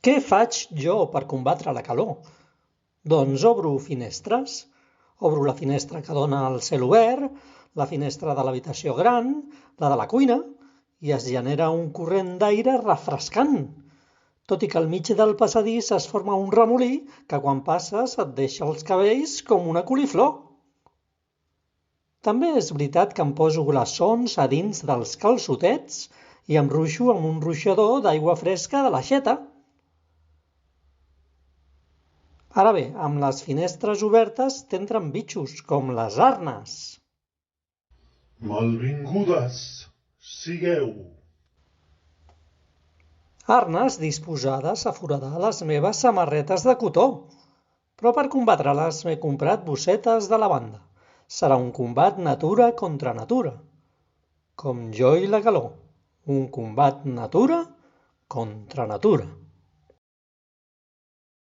Què faig jo per combatre la calor? Doncs obro finestres. Obro la finestra que dona al cel obert, la finestra de l'habitació gran, la de la cuina, i es genera un corrent d'aire refrescant, tot i que al mig del passadís es forma un remolí que quan passes et deixa els cabells com una coliflor. També és veritat que em poso glaçons a dins dels calçotets i em ruixo amb un ruixador d'aigua fresca de l'aixeta. Ara bé, amb les finestres obertes t'entren bitxos, com les arnes. Malvingudes sigueu. Arnes disposades a foradar les meves samarretes de cotó. Però per combatre-les m'he comprat bossetes de lavanda. Serà un combat natura contra natura. Com jo i la calor. Un combat natura contra natura.